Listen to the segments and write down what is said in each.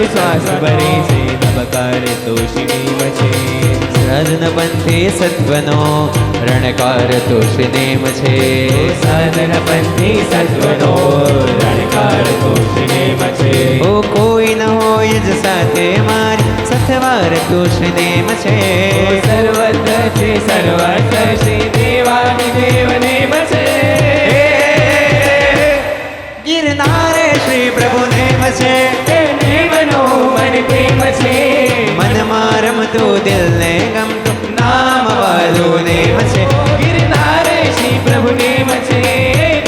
શ્વાસ ભરે છે નમકાર તોષિની મચે સાધન પંથે સત્વનો રણકાર તોષનેમ છે સાધન પંથી સત્વનો રણકાર તોષિનેમ છે ઓ કોઈ ન હોય જ સાથે મારી સથવાર તોષનેમ છે સર્વત્ર છે સર્વત્ર શ્રી દેવાની દેવનેમ છે ગિરનારે શ્રી પ્રભુ નેમ છે દેવનો મન પ્રેમ છે મનમાં રમતું દિલને ગમતું નામ વાલું નેમ છે ગિરનારે શ્રી પ્રભુ નેમ છે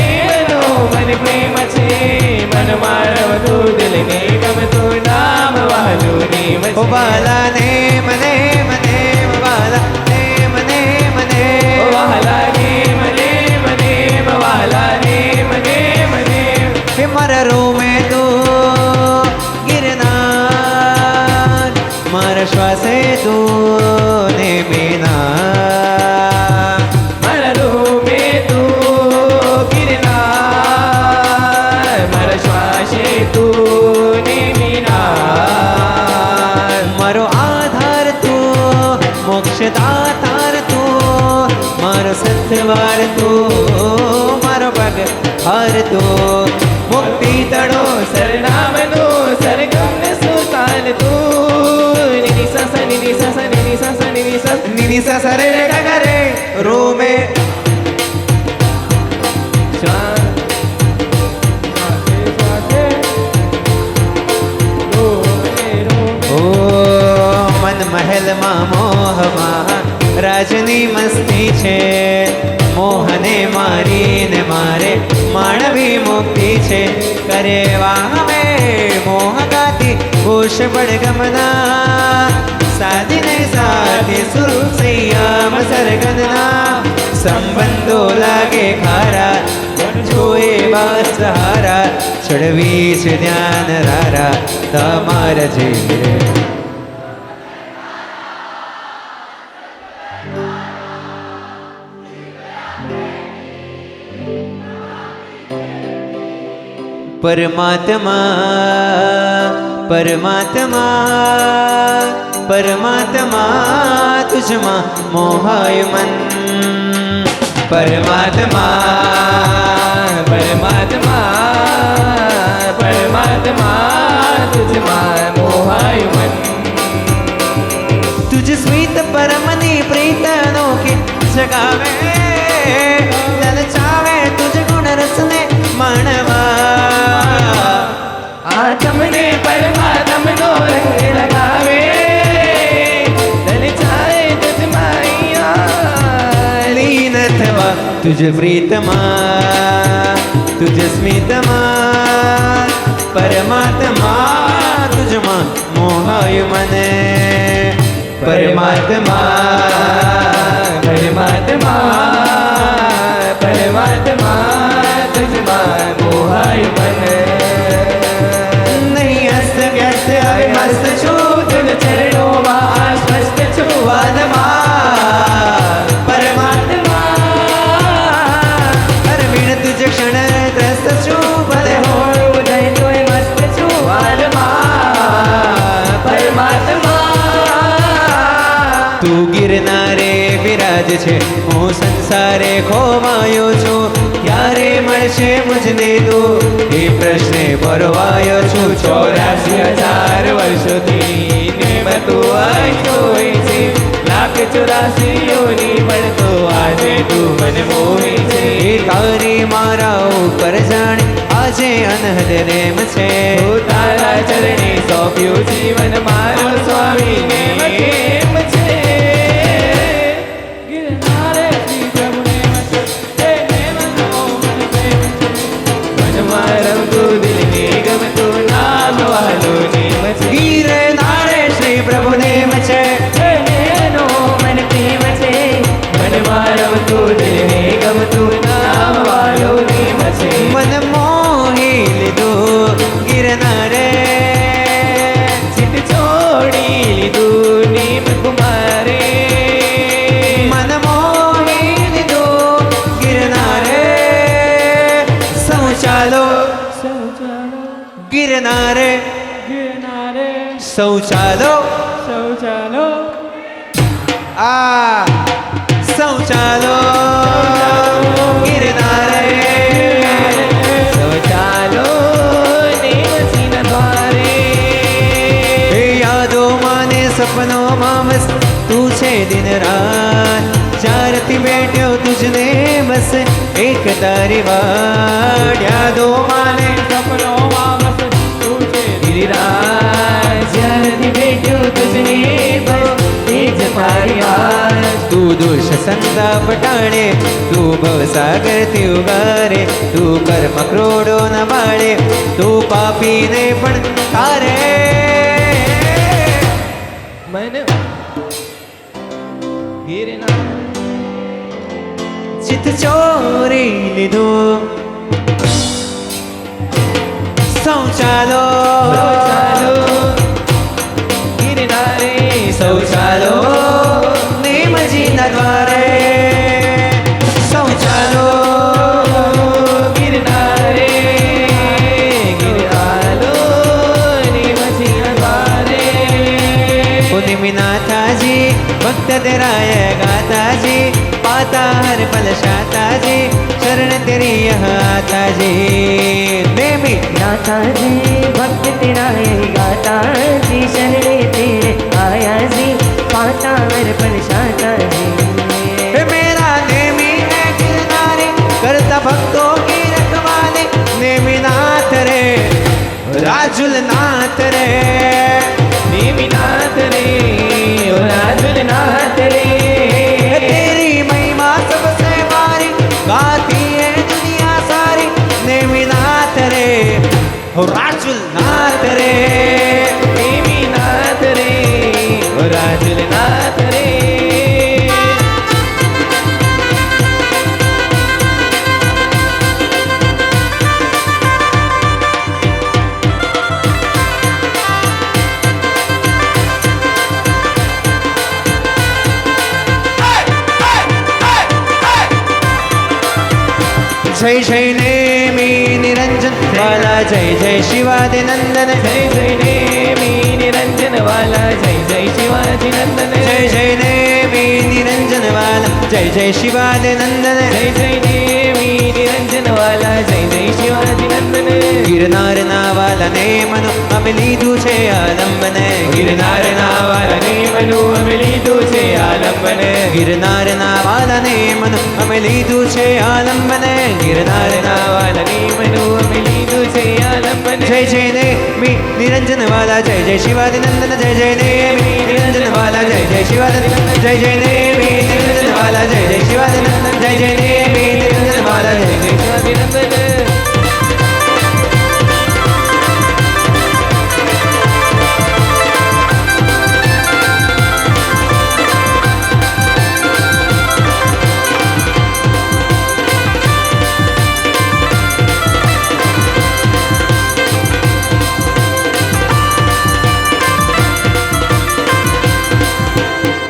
દેવનો મન પ્રેમ છે મનમાં રમતું દિલને ગમતું નામ વાલું નેમ ઓ છે Bala name name name Bala name name name વાલા નેમ નેમ નેમ વાલા નેમ નેમ નેમ હે મારા રૂમે તું ગિરનાર મારા શ્વાસે તું ને મીના મારા રૂમે તું ગિરનાર મારા શ્વાસે તું ને મીનાર મારો આધાર તું મોક્ષદાતાર તું મારો સત્વાર તું મારો પગ હાર તું મુક્તિ તળો સરનામનો સરગમ ને સુતાન તું નિધિ સસ નિધિ સસ નિધિ સસ નિધિ સસ નિધિ સરે ગગરે રૂમે ઓ મન મહેલમાં મોહમાં રાજની મસ્તી છે મોહને મારીને મારે માણવી મુક્તિ છે કરે વામે મોહ ગાતી ઘોષ બળગમના સાધીને સાથે સુર સંયમ સરગનના સંબંધો લાગે ખારા જોએ બસ સહારા ચડવી છે ધ્યાન રારા તમારા જેવી પરમાત્મા પરમાત્મા પરમાત્મા તુજમાં મોહાય મન પરમાત્મા પરમાત્મા પરમાત્મા તુજમાં મોહાય મન तुझ स्मित परमनी प्रीतनो के जगावे ललचावे तुझ गुण रसने मानवा આ તમને પરમાત્મનો રંગ લગાવે લલચાએ તુજમાં लीन थवा तुझ प्रीतमा तुझ स्मितमा परमात्मा तुझમાં મોહાય મને પરમાત્મા પરમાત્મા પરમાત્મા તુજમાં મોહાય મને નહીં અસ્ત વ્યસ્ત હવે મસ્ત છું તુજ ચરણોમાં આશ્વસ્ત છું વાદમાં પરમાત્મા અરવિણ તુજ ક્ષણ ત્રસ્ત છું ભલે હો હોય ઉદય તોય મસ્ત છું વાલમાં પરમાત્મા તું ગિરનારે વિરાજ છે હું સંસારે ખોવાયો છું ક્યારે મળશે મુજને તું એ પ્રશ્ને પરવાયો છું 84,000 વર્ષોથી નેમતું આશોય છે લાખ 84 યોની પણ તો આજે તું મને મોહે છે એ તારી મારા ઉપર જાણે આજે અનહદ રેમ છે હું તારા ચરણે સોંપ્યું જીવન મારો સ્વામી નેમ છે ગિરનારે શ્રી પ્રભુને મનમાં રમતું દિલને ગમતું નામ વાલું નેમ છે ગિરનારે શ્રી પ્રભુ નેમ છે એનો મન પ્રેમ છે મનમાં રમતું દિલને ગમતું નામ વાલું નેમ છે મન મોહી લીધું ગિરનારે ચિત છોડી લીધું નીમ કુમારે મન મોહી લીધું ગિરનારે સૌ ચાલો ગિરનારે गिरनारे शौचालो शौचालो शौचालो गिरनारे शौचालो नेमसीन द्वारे यादों माने सपनों मामस तू छे दिन रात चारती बैठ्यो तुझने बस एक तारी वाट यादों माने सपनो वापस तुझे गिरिराज जल्दी बेटो तुझने बस एक तारी वाट तू दोष संता पटाणे तू भवसागर ती उगारे तू कर्म क्रोडो न बाळे तू पापी ने पण तारे मन गिरनार चित चोरी लीधो शौचालो शौचालो गिरनारे शौचालो नेमजी न द्वारे शौचालो गिरनारे गिरनालो नेमसीन द्वारे निमिनाथाजी भक्त तेराय गाताजी पाता हर पल शाताजी शरण तेरी यह आताजी नेमी नाथा जी भक्त तेरा है गाता जी शरणे तेरे आया जी पाता हर पल शाता जी हे मेरा नेमी है गिरनारी करता भक्तों की रखवाली नेमी नाथ रे राजुल नाथ रे नेमी नाथ रे ओ राजुल नाथ रे तेरी महिमा सबसे भारी गाती है दुनिया सारी नेमी नाथ रे हो राजुल नाथ रे नेमी नाथ रे ओ राजुल नाथ रे जय जय नेमी निरंजन वाला जय जय शिवादि नंदन जय जय नेमी निरंजन वाला जय जय शिवाजी नंदन जय जय नेमी निरंजन वाला जय जय शिवादि नंदन जय जय नेमी निरंजन वाला जय जय शिवाजी नंदन गिरनार नावाला ने मनो अमली दूछे आलंबन गिरनार नावाला ने मनु अमली दूछे आलंबन गिरनार नावाला ने मनो अमली दूछे आलंबन गिरनार नावाला ने मनु अमली दूछे आलंबन जय जय ने मी निरंजन वाला जय जय शिवादि नंदन जय जय ने मी निरंजन वाला जय जय शिवादि नंदन जय जय ने मी निरंजन वाला जय जय शिवादि नंदन जय जय ने मी निरंजन वाला जय जय शिवाजी नंदन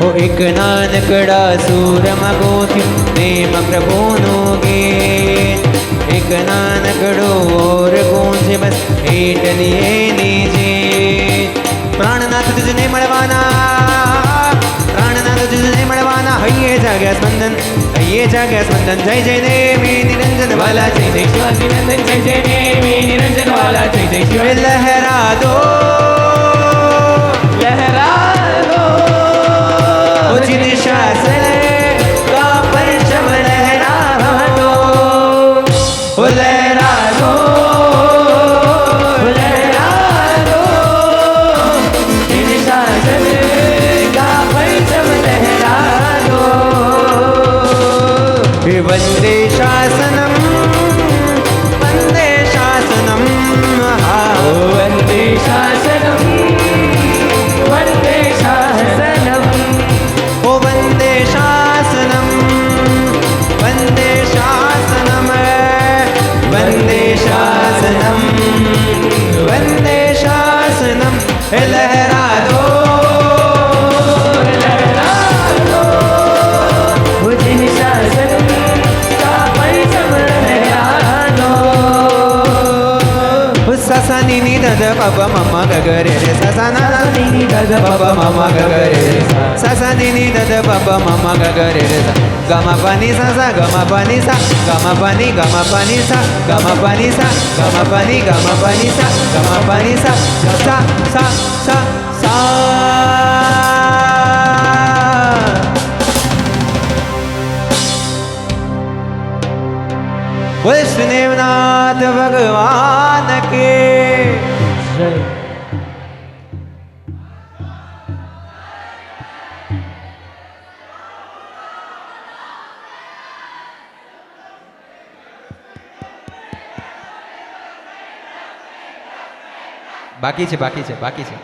ओ एक नानकड़ा सूर मगोथी नेम प्रभुनो गीत एक नानकड़ो और गूंजे बस एटलिए नीजे प्राणनाथ तुझने मळवाना प्राणनाथ तुझने मळवाना हइये जाग्या स्पंदन हइये जाग्या स्पंदन जय जय नेमी निरंजन वाला जय जय शिवाजी नंदन जय जय नेमी निरंजन वाला जय जय शिवाजी लहरा दो लहरा दो जिन शासन का परचम लहरा दो ओ लहरा दो लहरा दो जिन शासन का परचम लहरा दो वंदे शासनम वंदे शासनम वंदे शासनम वंदे शासनम ओ वंदे शासनम वंदे शासनम वंदे शासनम वंदे शासनम लहरा दो जिन शासन का परचम लहरा दो ससनि निधद पप मम mama ga ga re re sa sa na na ni ni da da pa pa mama ga ga re re sa sa ni ni da da pa pa mama ga ga re re sa ga ma pa ni sa sa ga ma pa ni sa ga ma pa ni ga ma pa ni sa ga ma pa ni sa ga ma pa ni ga ma pa ni sa ga ma pa ni sa sa sa sa sa वैष्णवनाथ भगवान के जय બાકી છે બાકી છે બાકી છે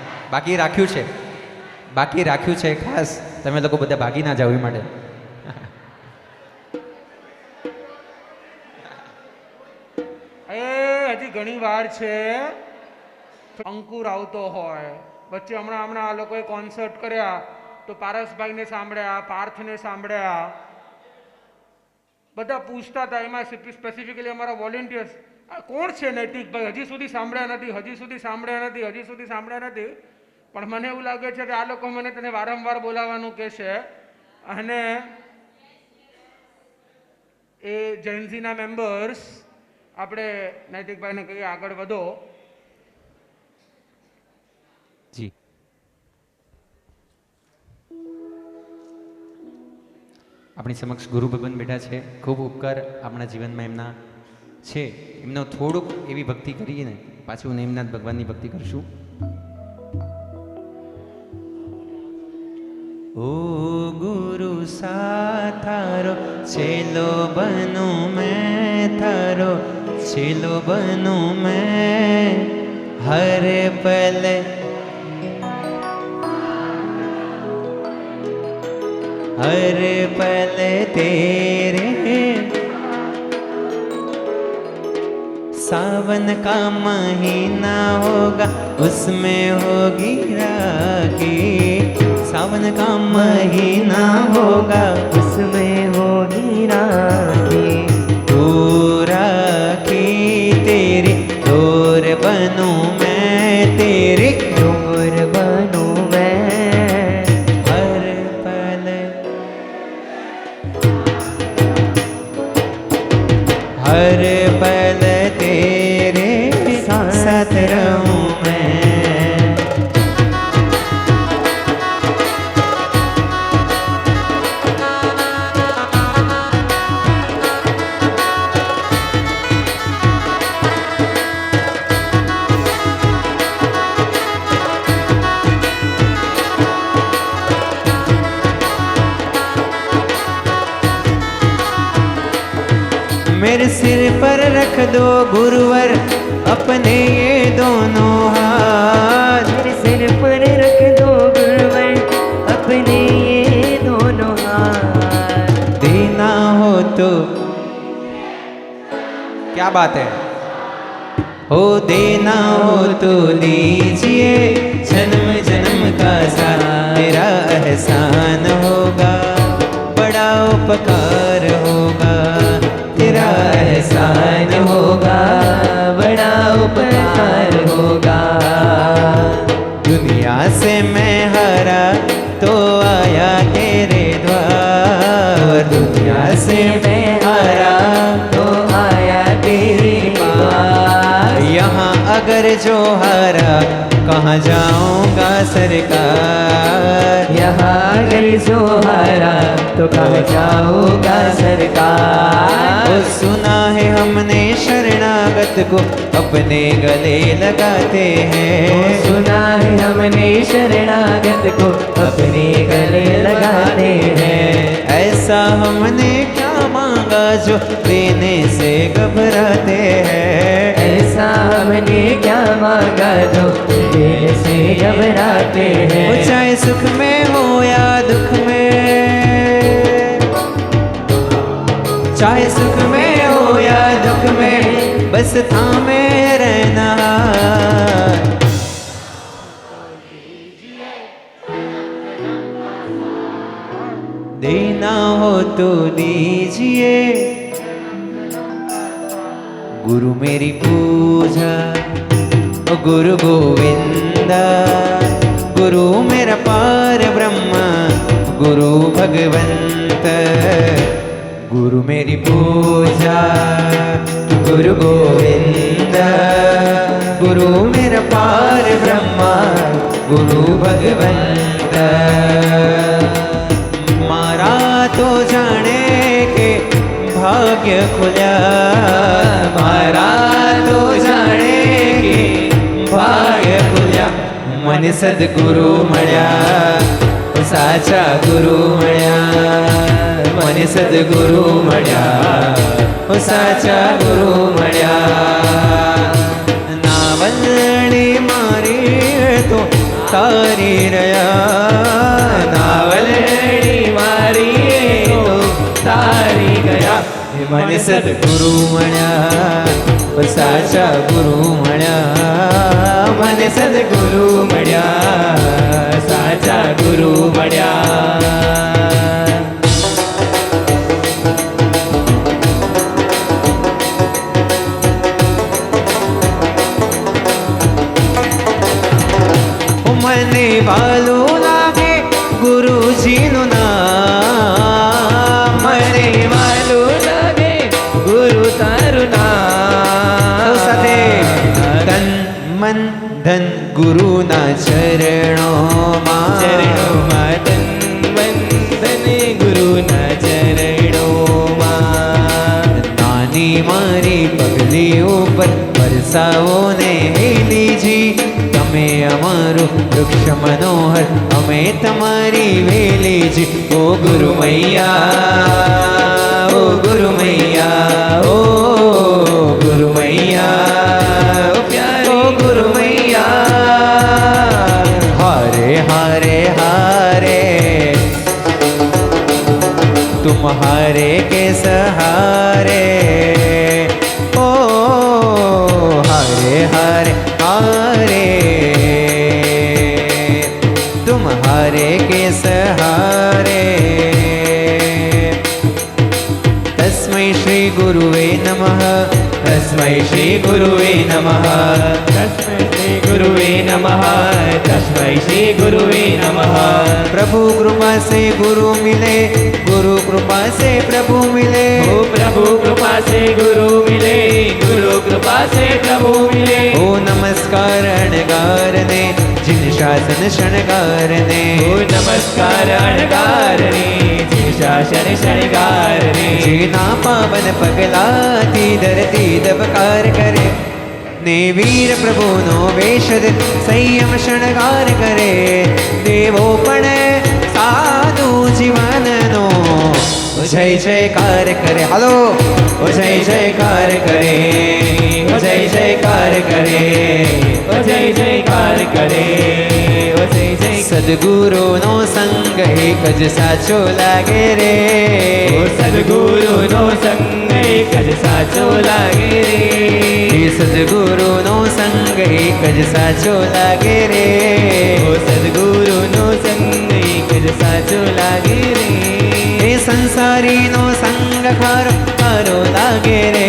બાકી રાખ્યું છે ખાસ તમે લોકો બધા ભાગી ના જાવ એ માટે હજી ઘણી વાર છે અંકુર આવતો હોય વચ્ચે હમણાં આ લોકોએ કોન્સર્ટ કર્યા તો પારસભાઈને સાંભળ્યા પાર્થને સાંભળ્યા બધા પૂછતા હતા એમાં સ્પેસિફિકલી અમારા વોલેન્ટિયર્સ આ કોણ છે નૈતિકભાઈ હજી સુધી સાંભળ્યા નથી પણ મને એવું લાગે છે કે આ લોકો મને તને વારંવાર બોલાવવાનું કહેશે અને એ જૈનજીના મેમ્બર્સ આપણે નૈતિકભાઈને કહીએ આગળ વધો જી આપણી સમક્ષ ગુરુ ભગવાન બેઠા છે ખૂબ ઉપકાર આપણા જીવનમાં એમના છે એમનો થોડુંક એવી ભક્તિ કરીએ ને પાછું નેમનાથ ભગવાનની ભક્તિ કરશું ઓ ગુરુ સાથારો છેલ્લો બનું મેં થારો છેલ્લો બનું મેં હર પલ हर पल तेरे सावन का महीना होगा उसमें होगी राखी सावन का महीना होगा उसमें होगी राखी तू राखी तेरी डोर बनूं मैं तेरी डोर बनूं मैं हर पल हर पल तेरे साथ रहूं मैं मेरे सिर पर रख दो गुरुवर अपने ये दोनों हाथ मेरे सिर पर रख दो गुरुवर अपने ये दोनों हाथ देना हो तो क्या बात है हो देना हो तो लीजिए जन्म जन्म का सारा मेरा एहसान होगा बड़ा उपकार होगा तेरा एहसान होगा बड़ा उपकार होगा दुनिया से मैं हारा तो आया तेरे द्वार दुनिया से मैं हारा तो आया तेरे पास यहाँ अगर जो हारा कहाँ जाऊंगा सरकार यहाँ अगर जो हारा तो कहाँ जाऊंगा सरकार वो सुना है हमने शरणागत को अपने गले लगाते हैं सुना है हमने शरणागत को अपने गले लगाते हैं ऐसा हमने क्या मांगा जो देने से घबराते हैं ऐसा हमने क्या मांगा जो देने से घबराते हैं वो चाहे सुख में हो या दुख में चाहे सुख में हो या दुख में बस थामे रहना देना हो तो दीजिए गुरु मेरी पूजा गुरु गोविंद गुरु मेरा पार ब्रह्म गुरु भगवंत गुरु मेरी पूजा गुरु गोविंद गुरु मेरा पार ब्रह्मा गुरु भगवंत मारा तो जाने के भाग्य खुल्या मारा तो जाने के भाग्य खुल्या मन सद्गुरु मळ्या साचा गुरु मळ्या मन सद्गुरु मळ्या साचा गुरु मळ्या नावलणी मारी तो तारी रया नावलणी मारी तो तारी गया मन सद्गुरु मळ्या साचा गुरु मळ्या मन सद्गुरु मळ्या साचा गुरु मळ्या મને વાલું લાગે ગુરુજીનું નામ મને વાલું લાગે ગુરુ તારું નામ સાથે તન મન ધન ગુરુના ચરણોમાં તન મન ધન ગુરુના ચરણોમાં નાની મારી પગલી ઉપર વરસાવો ને લીજી તમે અમારું વૃક્ષ મનોહર અમે તમારી વેલીજી ઓ ગુરુ મૈયા ઓ ગુરુ મૈયા ઓ ગુરુ મૈયા ઓ પ્યારી ઓ ગુરુ મૈયા હારે હારે હારે तुम्हारे के सहारे ओ हारे हारे हारे तुम्हारे के सहारे तस्मै श्री गुरुवे नमः तस्मै श्री गुरुवे नमः तस्मै श्री गुरुवे नमः तस्मै श्री गुरुवे नमः प्रभु कृपा से गुरु मिले गुरु कृपा से प्रभु मिले ओ प्रभु कृपा से गुरु मिले गुरु कृपा से प्रभु मिले ओ नमस्कार अणगारने जिन शासन शणगारने ओ नमस्कार अणगारने जिन शासन शणगारने जीना पावन पगलाती धरती दबकार करे ने वीर प्रभु नो वेशद संयम शणगार करे देवो पण साधु जीवन नो जय जयकार करे हेलो ओ जय जयकार करे ओ जय जयकार करे ओ जय जयकार करे ओ जय जय सद्गुरु नो संग एक ज साचो लागे रे ओ सद्गुरु नो संग एक ज साचो लागे रे सद्गुरु नो संग एक ज साचो लागे रे ओ सद्गुरु नो संग एक ज साचो लागे रे संसारी नो संग खारो खारो लागे रे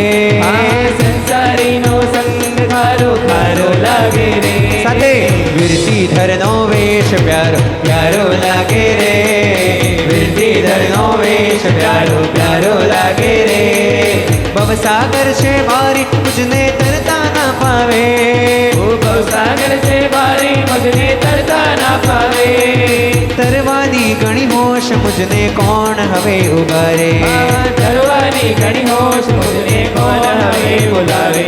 संसारी नो संग खारो खारो लागे रे साथे विरती धर नो वेश प्यारो प्यारो लागे रे विरती धर नो वेश प्यारो प्यारो लागे रे भवसागर से बारी मुझने तरता ना पावे ओ भवसागर से बारी मुझने तरता ना पावे तरवानी घणी होश मुझने कौन हवे उगारे तरवानी घणी होश मुझने कौन हवे बुलावे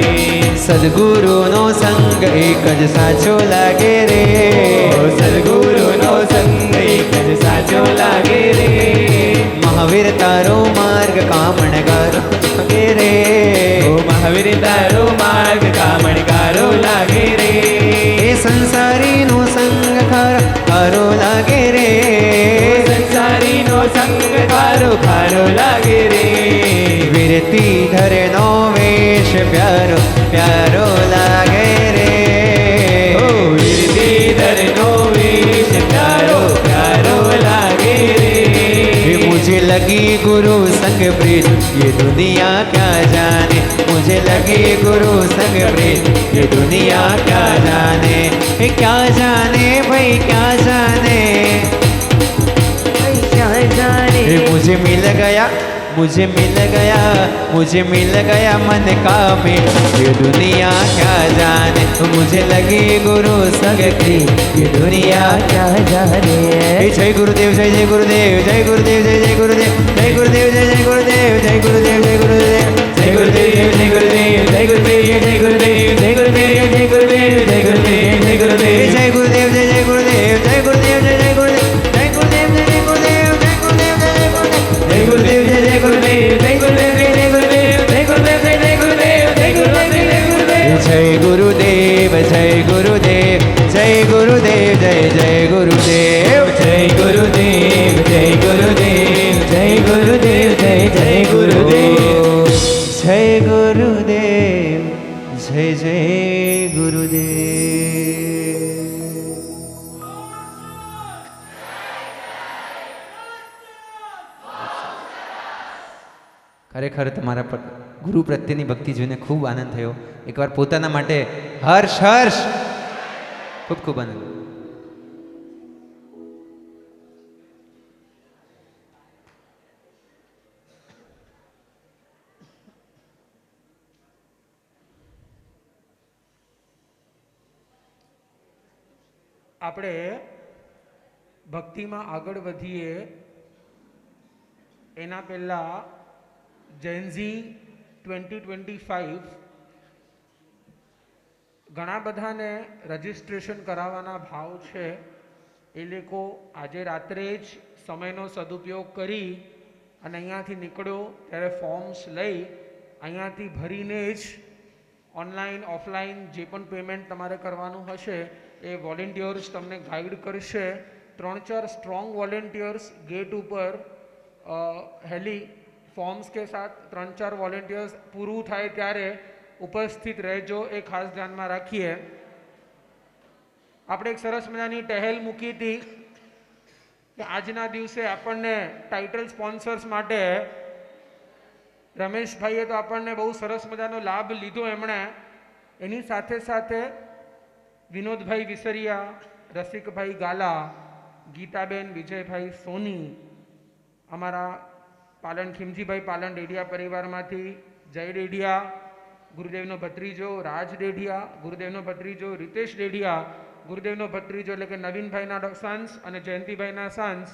सद्गुरु नो संग एक ज साचो लागे रे ओ सद्गुरु नो संग एक ज साचो लागे रे महावीर तारो मार्ग कामणगारो लागे रे ओ महावीर तारो मार्ग कामणगारो लागे रे संसारी नो संग खारो खारो लागे रे संसारी नो संग खारो खारो लागे रे विरती धर नो वेश प्यारो प्यारो लागे रे ओ विरती धर नो वेश प्यारो प्यारो लागे रे मुझे लगी गुरु संग प्रीत ये दुनिया क्या जाने मुझे लगे गुरु संग प्रीत, ये दुनिया क्या जाने, क्या जाने भाई क्या जाने, क्या जाने मुझे मिल गया, मुझे मिल गया, मुझे मिल गया मन का मेल, ये दुनिया क्या जाने, मुझे लगी गुरु संग की, ये दुनिया क्या जाने जय गुरुदेव, जय जय गुरुदेव, जय गुरुदेव, जय जय गुरुदेव, जय गुरुदेव, जय जय गुरुदेव, जय गुरुदेव, जय गुरुदेव, जय गुरुदेव, जय गुरुदेव, जय गुरुदेव, जय गुरुदेव, जय गुरुदेव, जय गुरुदेव, जय गुरुदेव, जय गुरुदेव, जय गुरुदेव, जय जय गुरुदेव, जय गुरुदेव, जय जय गुरुदेव, जय गुरुदेव, जय जय गुरुदेव, जय गुरुदेव, जय जय गुरुदेव, जय गुरुदेव, जय जय गुरुदेव, जय गुरुदेव, जय गुरुदेव, जय गुरुदेव, जय गुरुदेव, जय गुरुदेव, जय गुरुदेव, जय गुरुदेव, जय गुरुदेव, जय गुरुदेव, जय जय गुरुदेव, जय गुरुदेव, जय गुरुदेव, जय गुरुदेव, जय जय गुरुदेव, जय गुरुदेव, जय जय गुरुदेव. ખરેખર તમારા પર ગુરુ પ્રત્યેની ભક્તિ જોઈને ખૂબ આનંદ થયો. એકવાર પોતાના માટે હર્ષ હર્ષ, ખૂબ ખૂબ આનંદ. આપણે ભક્તિમાં આગળ વધીએ એના પહેલાં જેન્ઝી 2025 ઘણા બધાને રજિસ્ટ્રેશન કરાવવાના ભાવ છે. એ લોકો આજે રાત્રે જ સમયનો સદુપયોગ કરી અને અહીંયાથી નીકળ્યો ત્યારે ફોર્મ્સ લઈ અહીંયાથી ભરીને જ ઓનલાઈન ઓફલાઈન જે પણ પેમેન્ટ તમારે કરવાનું હશે એ વોલેન્ટિયર્સ તમને ગાઈડ કરશે. 3-4 સ્ટ્રોંગ વોલેન્ટિયર્સ गेट ऊपर हेली फॉर्म्स के साथ 3-4 वॉलेंटियर्स पूરું થાય ત્યારે ઉપસ્થિત રહેજો, એ ખાસ ધ્યાનમાં રાખીએ. આપણે એક સરસ મજાની ટહેલ મૂકી હતી કે આજના દિવસે આપણને ટાઇટલ સ્પોન્સર્સ માટે રમેશભાઈએ તો આપણને બહુ સરસ મજાનો લાભ લીધો. એમણે એની સાથે સાથે વિનોદભાઈ વિસરિયા, રસિકભાઈ ગાલા, ગીતાબેન વિજયભાઈ સોની, અમારા પાલન ખીમજીભાઈ પાલન ડેડિયા પરિવારમાંથી જય ડેડિયા, ગુરુદેવનો ભત્રીજો રાજ ડેડિયા, ગુરુદેવનો ભત્રીજો રીતેશ ડેડિયા, ગુરુદેવનો ભત્રીજો એટલે કે નવીનભાઈના સન્સ અને જયંતિભાઈના સન્સ,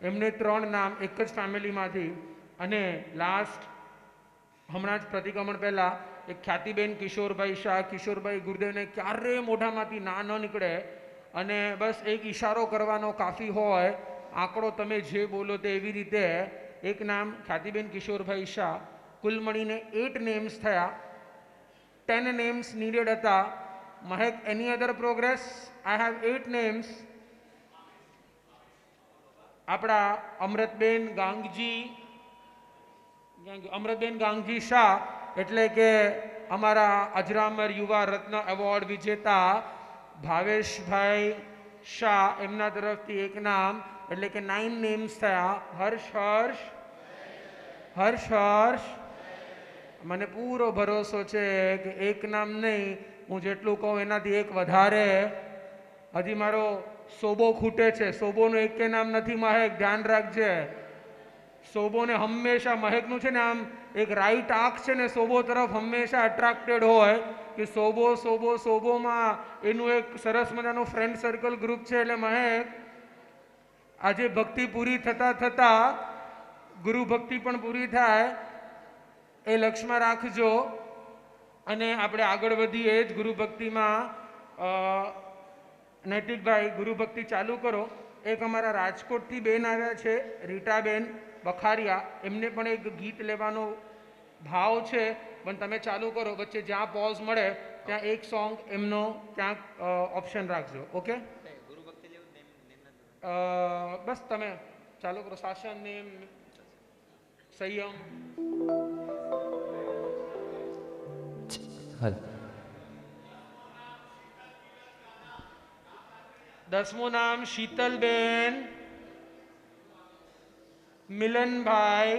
એમને 3 નામ એક જ ફેમિલીમાંથી. અને લાસ્ટ હમણાં જ પ્રતિક્રમણ પહેલાં એક ખ્યાતિબેન કિશોરભાઈ શાહ. કિશોરભાઈ ગુરુદેવને ક્યારેય મોઢામાંથી ના ન નીકળે અને બસ એક ઈશારો કરવાનો કાફી હોય, આંકડો તમે જે બોલો તે એવી રીતે એક નામ ખ્યાતિબેન કિશોરભાઈ શાહ. કુલ મળીને 8 નેમ્સ થયા. 10 નેમ્સ નીડેડ હતા. મહેક, એની અધર પ્રોગ્રેસ? I have 8 names. આપણા અમૃતબેન ગાંગજી, અમૃતબેન ગાંગજી શાહ એટલે કે અમારા અજરામર યુવા રત્ન એવોર્ડ વિજેતા ભાવેશભાઈ શાહ, એમના તરફથી એક નામ એટલે કે 9 નેમ્સ થયા. હર્ષ હર્ષ હર્ષ હર્ષ. મને પૂરો ભરોસો છે કે એક નામ નહીં, હું જેટલું કહું એનાથી એક વધારે. હજી મારો સોબો ખૂટે છે. સોબોનું એક નામ નથી મહેક, ધ્યાન રાખજે. સોબોને હંમેશા, મહેકનું છે ને આમ એક રાઈટ આંખ છે ને સોબો તરફ હંમેશા અટ્રાક્ટેડ હોય કે સોબો સોબો સોબોમાં એનું એક સરસ મજાનું ફ્રેન્ડ સર્કલ ગ્રુપ છે. એટલે મહેક, આજે ભક્તિ પૂરી થતાં થતાં ગુરુ ભક્તિ પણ પૂરી થાય એ લક્ષ્યમાં રાખજો. અને આપણે આગળ વધીએ જ ગુરુ ભક્તિમાં. નૈતિકભાઈ, ગુરુ ભક્તિ ચાલુ કરો. એક અમારા રાજકોટથી બેન આવ્યા છે, રીટાબેન બખારિયા, એમને પણ એક ગીત લેવાનો ભાવ છે, પણ તમે ચાલુ કરો. વચ્ચે જ્યાં પોઝ મળે ત્યાં એક સોંગ એમનો ક્યાંક ઓપ્શન રાખજો. ઓકે, બસ તમે ચાલુ કરો. શાસન, નેમ, સંયમ. હાલ. 10મું નામ શીતલબેન, મિલનભાઈ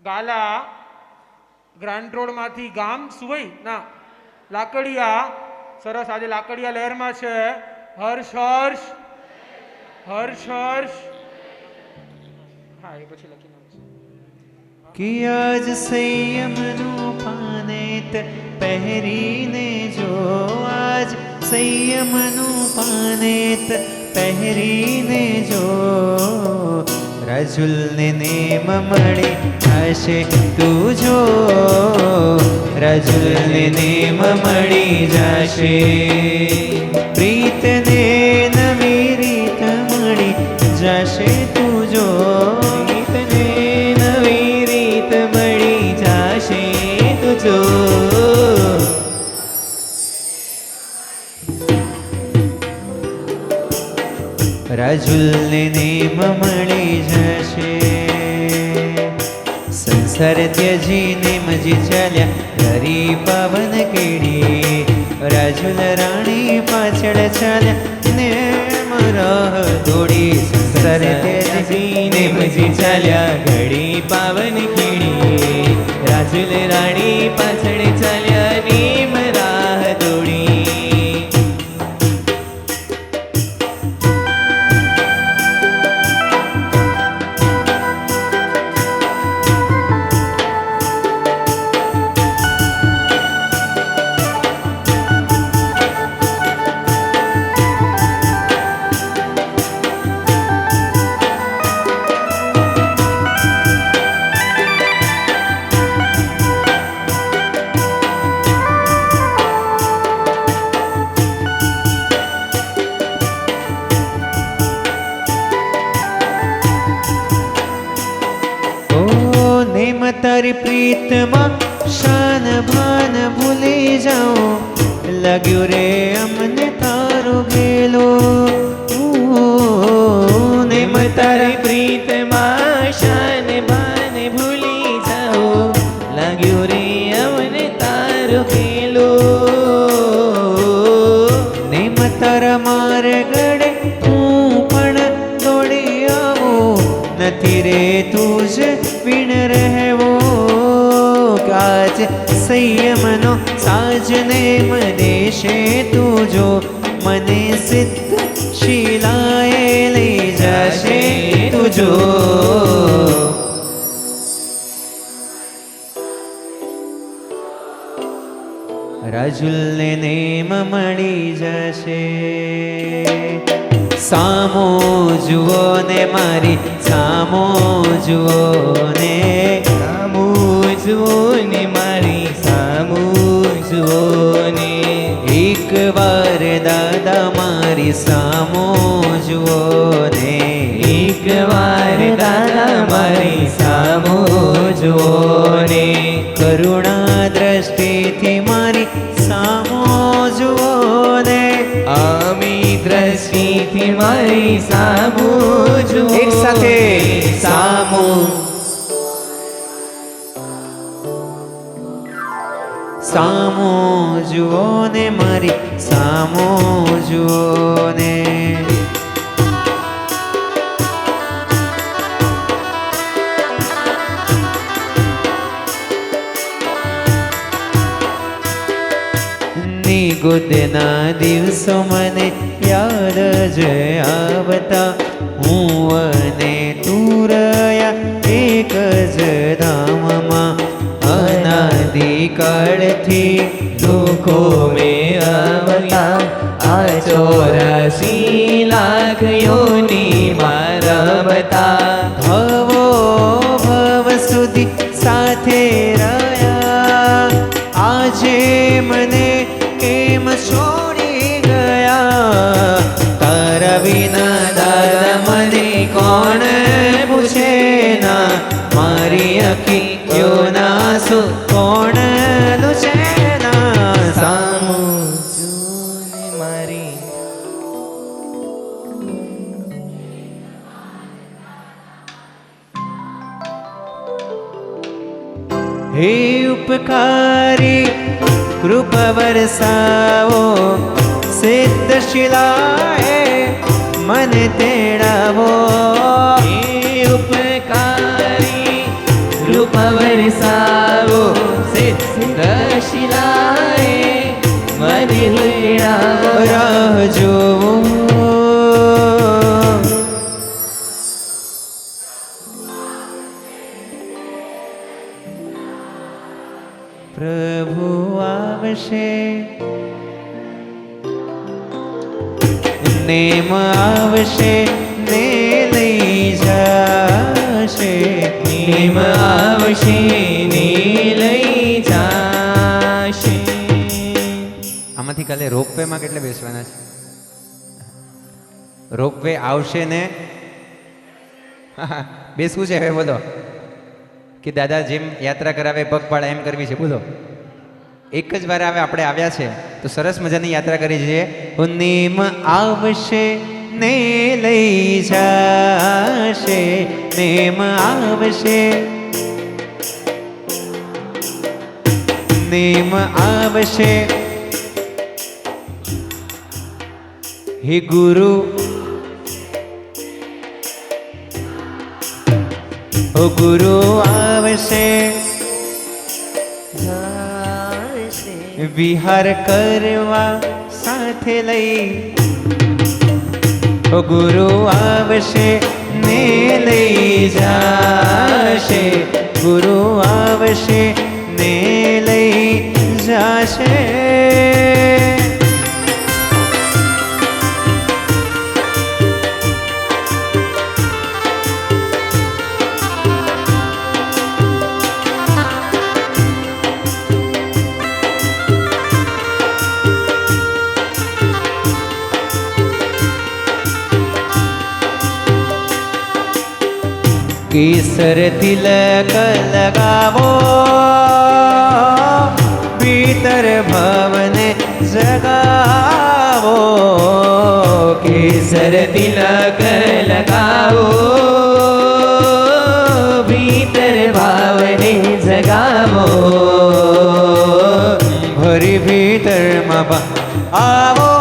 ગાલા, ગ્રાન્ટ રોડમાંથી ગામ સુવઈ ના લાકડિયા. સરસ. આજે લાકડિયા લહેરમાં છે. હર્ષ હર્ષ હર્ષ હર્ષ. હા, એ પછી લખી નાખજો. कि आज संयमनु पानेत पहरीने जो आज संयमनु पानेत पहरीने जो રાજુલને નેમ મળે થશે તું જો રાજુલને નેમ મળી જશે પ્રીતને નવી રીત મળી જશે તું જો પ્રીતને નવી રીત મળી જશે તું જો રાજુલને નેમ મળી જશે સંસાર ત્યજી નેમજી ચાલ્યા હરી પાવન કેડી રાજુલ રાણી પાછળ ચાલ્યા નેમ રાહ દોડી સંસાર ત્યજી નેમજી ચાલ્યા ઘડી પાવન કેડી રાજુલ રાણી પાછળ ચાલ્યા નેમ રાહ દોડી તારી પ્રીતમાં શાન ભાન ભૂલી જાઓ લાગ્યું રે અમને તારો ગેલો નેમ તારી પ્રીતમાં શાન ભાન ભૂલી જાઓ લાગ્યું રે અમને તારો ગેલો નેમ તારા માર ગળે હું પણ દોડી આવું નથી રે તું જ વીણ રહેવો કાચ સંયમનો સાજને મદેશે તું જો મને સિદ્ધ શીલાએ લઈ જશે તું જો રાજુલને નેમ મળી જશે સામો જુઓ ને મારી સામો જુઓ ને સામો જુઓ ને મારી સામો જુઓ ને એક વાર દાદા મારી સામો જુઓ ને એક વાર દાદા મારી સામો જુઓ ને કરુણા દ્રષ્ટિથી મારી સામો જુઓ ને આમી દ્રષ્ટિથી મારી સામો જુઓ એક સાથે સામો સામો જુઓ ને મારી સામો જુઓ ને ગોદના દિવસો મને યાદ જ આવતા હું અને તું રહ્યા એક જ ધામમાં અનાદિકાળથી દુઃખો મેં આવતા આ 84 લાખ યોની મારવતા ભવો ભવ સુધી સાથે રહ્યા આજે મને કેમ છોડી ગયા તારા વિના દાદા મને કોણ પૂછે ના મારી અખીઓના આંસુ કોણ લૂછે ના સામો જોને મારી હે ઉપકારી કૃપા વરસાવો સિદ્ધ શિલાએ મને તેડાવો હે ઉપકારી કૃપા વરસાવો નેમ આવશે ને લઈ જાશે. નેમ આવશે ને લઈ જાશે. આમાંથી કાલે રોપવે માં કેટલે બેસવાના છે? રોપવે આવશે ને બેસવું છે હવે બોલો, કે દાદા જેમ યાત્રા કરાવે પગપાળા એમ કરવી છે બોલો. એક જ વાર આવે આપણે આવ્યા છે તો સરસ મજાની યાત્રા કરી છે. નેમ આવશે ને લઈ જાશે. નેમ આવશે નેમ આવશે. હે ગુરુ ઓ ગુરુ આવશે વિહાર કરવા સાથે લઈ. ઓ ગુરુ આવશે ને લઈ જાશે. ગુરુ આવશે ને લઈ જાશે. કેસર તિલક લગાવો ભીતર ભવને જગાવો. કેસર તિલક લગાવો ભીતર ભાવને જગાવો. ભરી ભીતરમાં આવો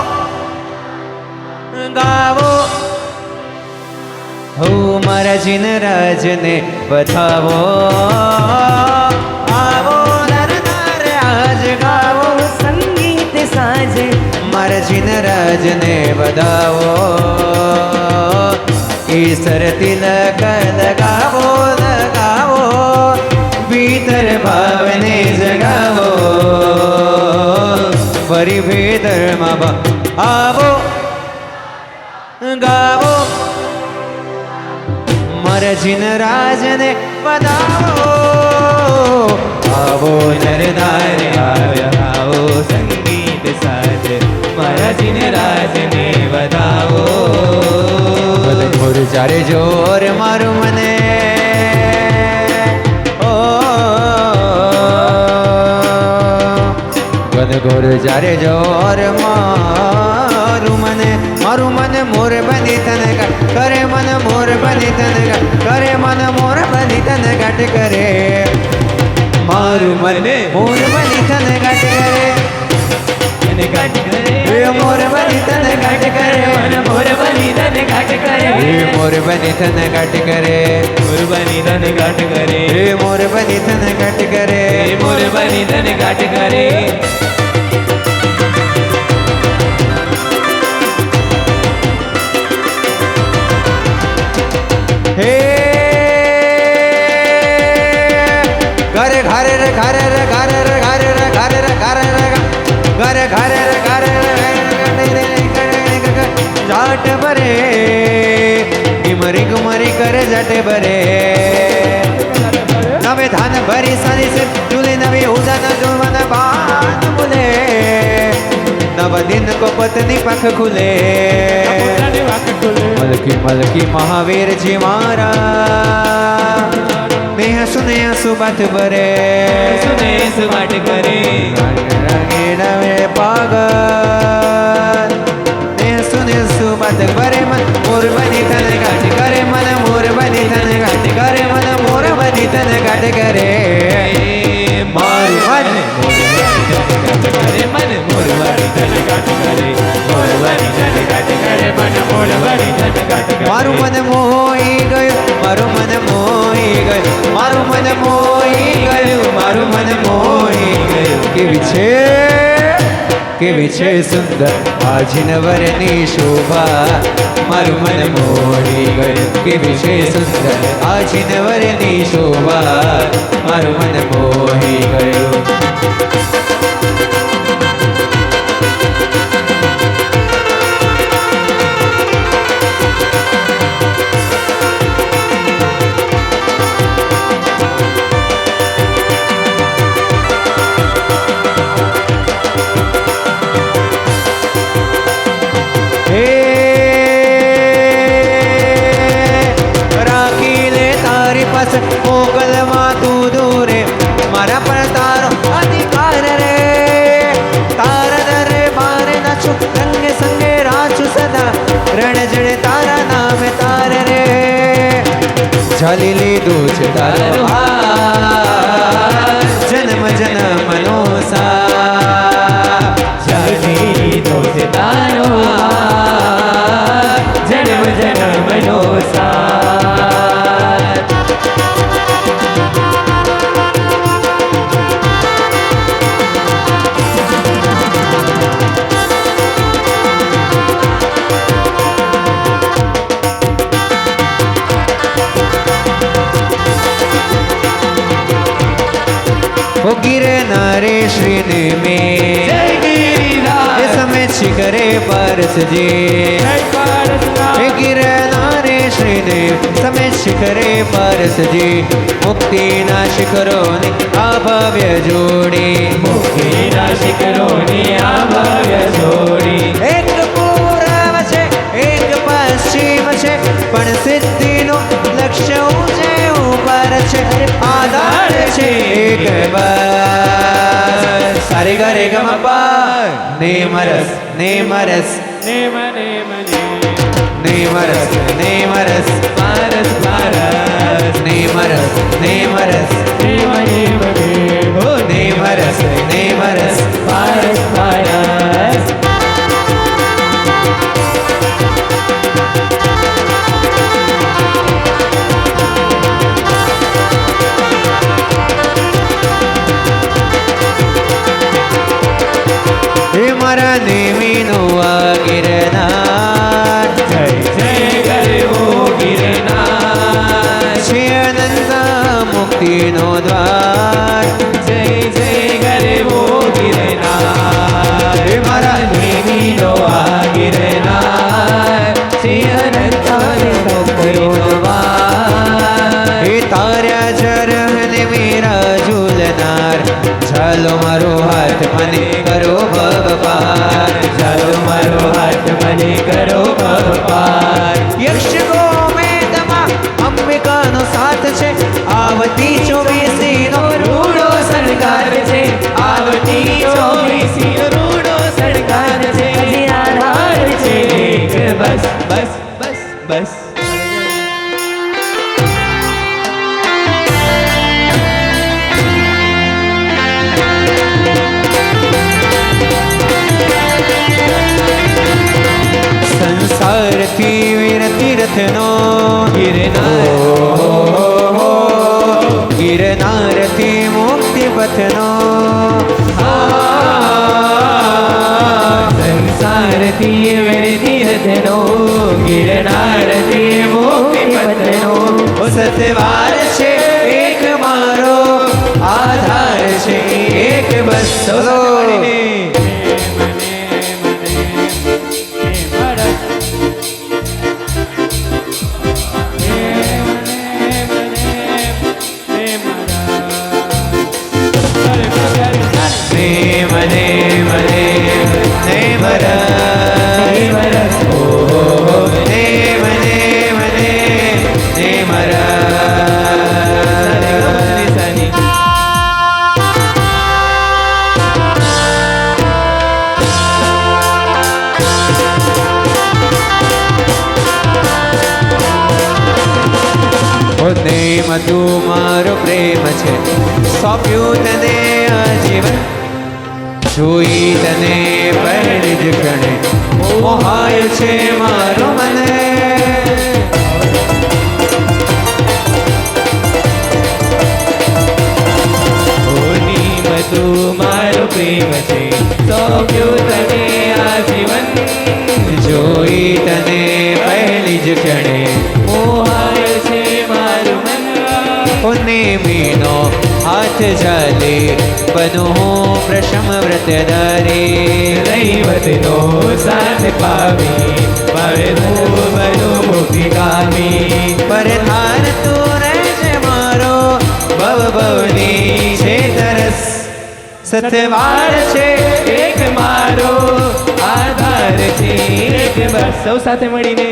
ગાવો. હો મારા જીનરાજને બતાવો. આવો નર નાર આજ ગાવો. સંગીત સાજ મારા જીનરાજને બતાવો. કેસર તિલક લગાવો લગાવો ભીતર ભાવને જગાવો. ફરી ભીતરમાં આવો ગાવો. મારા જીનરાજને બતાવો. આવો નરનાર આવ્યા આવો સંગીત સાજ મારા જીનરાજને બતાવો. મોર ચારે જોર મારું મને ઓ ઘોર ચારે જોર મારું મને. મારું મન મોર બની તને કરે. મન મોર બની તને કરે. મન મોર બની તને ગાટ કરે. મારું મન મોર બની તને ગાટ કરે. તને ગાંઠ કરે એ મોર બની તને ગાટ કરે. મન મોર બની તને ગાંઠ કરે. એ મોર બની તને ગાટ કરે. મોર બની તને ગાંઠ કરે. એ મોર બની તને ગાટ કરે. મોર બની તને ગાંઠ કરે. હે ઘરે ઘરે રે ઘરે રે ઘરે રે ઘરે રે ઘરે રે ઘરે રે ઘરે ઘરે રે ઘરે રે જાટ ભરે ઇમરી કુમરી કરે જાટે ભરે. નવે ધાન ભરી સારી છે ચૂલે નવી ઉદાન જોવાના બાન બોલે. નવ દિન કો પત્ની પખ ખુલે. મલકી મલકી મહાવીરજી મારા નેહ સુને સુબત ભરે. સુને સુવાટ કરે. રંગે પાગલ નેહ સુને સુબત ભરે. મન મોર બની તને ગાટ કરે. મન મોર બની તને ગાટ કરે. મન મોર બની તને ગાટ કરે. મારું મન મન મોર બની તને ગાંઠ કરે. મોર બની તને ગાંઠ કરે. મન મોર બની તને ગાંઠ કરે. મારું મન મોહી ગયું. મારું મન મોહી ગયું. મારું મન મોહી ગયું. મારું મન મોહી ગયું. કેવી છે કેવી છે સુંદર આજનવરની શોભા. મારું મન મોહી ગયું. કેવી છે સુંદર આજનવરની શોભા. મારું મન મોહી ગયું. ચાલી લીધું છે તારો હાથ જન્મ જન્મનો સાથ ચાલી લીધો છે તારો હાથ જન્મ જન્મનો સાથ ओ गिरनारे श्रीने में જય ગિરિરાજ ये समेत शिखरे पारस जी જય પારસનાથ हे गिरनारे श्रीने समेत शिखरे पारस जी मुक्ति ना शिखरों ने आभव्य जोड़ी મુક્તિના શિખરોની આ ભવ્ય જોડી एक पूर्व છે એક પશ્ચિમ છે પણ સિદ્ધિનો લક્ષ્ય ઊંચે ઉપર છે આધાર છે એક બસ સારે ગરે ગમ પર નેમરસ નેમરસ નેમ નેમ નેમરસ નેમરસ પારસ પારસ નેમરસ નેમરસ નેમ નેમ નેમ ઓ નેમરસ નેમરસ પારસ પારસ હે મારા નેમીનો આ ગિરનાર જય જય ગરવો ગિરનાર છે અનંત મુક્તિનો દ્વાર જય જય ગરવો ગિરનાર હે મારા દેવીનો આ ગિરનાર શ્રી અનંતાને ભક્તોનો વાર હે તાર્યા ચરણને મેરા ઝૂલનાર ચાલો મારો હાથ મને કરો ભગવાન ચાલો મારો હાથ મને કરો ભગવાન યક્ષ ગોમેદમાં અંબિકાનો સાથ છે આવતી ચોવીસીનો રૂડો શણગાર છે આવતી ચોવીસી રૂડો શણગાર છે હજી આધાર છે એક બસ બસ બસ બસ સંસારથી વીર તીર્થનો ગિરનારથી મુક્તિ પથનો સંસારથી તીર્થનો ગિરનારથી મુક્તિ પથનો ઓ સતવાર છે એક મારો આધાર છે એક બસ ચલો નેમ નેમ નેમ નેમ રસ નેમ નેમ નેમ નેમ રસ ઓ નેમ તું મારો પ્રેમ છે સોંપ્યું તને આજીવન જોઈ તને પહેલી જ ક્ષણે મોહાય છે મારો મને તું મારો પ્રેમ છે સોંપ્યું તને આજીવન જોઈ તને પહેલી જ ક્ષણે મોહાય છે મારું મન ઓ નેમીનો હાથ ચાલે બનું હું પ્રશમ વ્રત ધારી દૈવતનો સાથ પામી મારે હું બનું મુક્તિગામી પરધાન તું રહેશે મારો ભવ ભવની છે તરસ સતવાર છે એક મારો આધાર છે એક બસ સૌ સાથે મળીને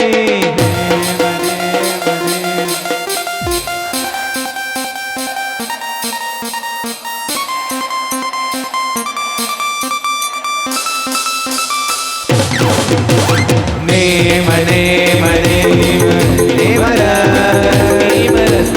નેમ નેમ નેમ નેમ રસ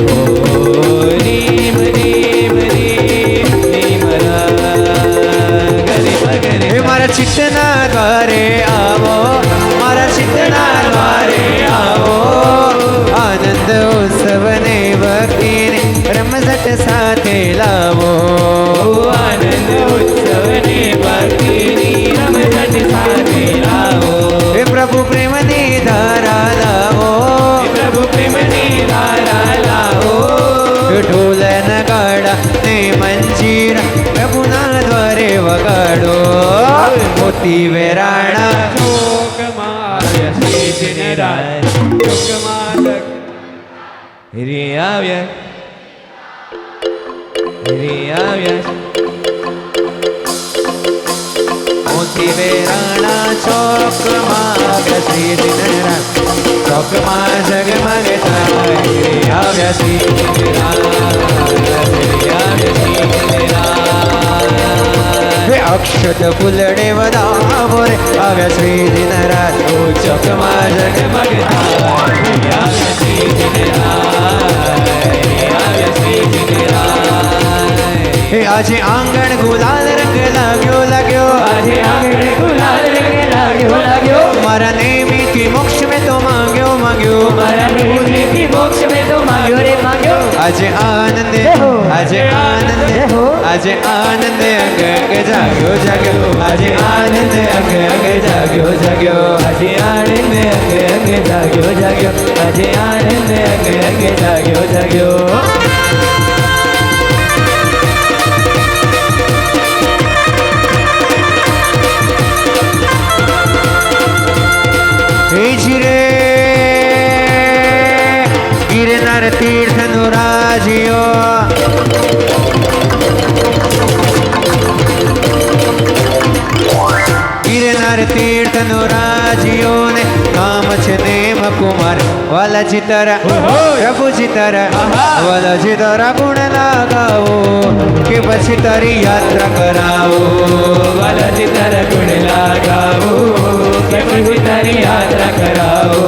પ્રભુ પ્રેમની ધારા લાવો, પ્રભુ પ્રેમની ધારા લાવો, ઢોલ નગાડા ને મંજીરા પ્રભુના દ્વારે વગાડો. મોતી વેરાણા ચોકમાં શ્રીજીને રાજ, ચોકમાં રે આવ્યા, રે આવ્યા. મોતી વેરાણા ચોકમાં શ્રીજીને રાજ, ચોકમાં જગમગ થાય રે આવ્યા શ્રીજીને રાજ, રે આવ્યા શ્રીજીને રાજ. હે અક્ષત ફૂલડે વધાવો રે આવ્યા શ્રીજીને રાજ, ચોકમાં જગમગ થાય રે આવ્યા શ્રીજીને રાજ, રે આવ્યા શ્રીજીને રાજ. હે આજે આંગણ ગુલાલ રંગ લાગ્યો લાગ્યો, આજે આંગણે ગુલાલ રંગ લાગ્યો લાગ્યો, મારા નેમીથી મોક્ષ મેં તો માંગ્યો માંગ્યો, મારા નિવૃત્તિથી મોક્ષ મેં તો માગ્યો રે માગ્યો. આજે આનંદે આજે આનંદે આજે આનંદે અંગ અંગ જાગ્યો જાગ્યો, આજે આનંદે અંગ અંગ જાગ્યો જાગ્યો, આજે આનંદ અંગ અંગ જાગ્યો જાગ્યો, આજે આનંદ અંગ અંગ જાગ્યો જાગ્યો. જી રે ગિરનાર તીર્થ નો રાજીઓ, ગિરનાર તીર્થ નો રાજીઓ ને નામ છે નેમ કુમાર. વાલાજી તારા પ્રભુજી તારા વાલાજી તારા ગુણ લાગાવો કે પછી તારી યાત્રા કરાવો, વાલાજી તારા ગુણ લાગાવો કે પછી તારી યાત્રા કરાવો.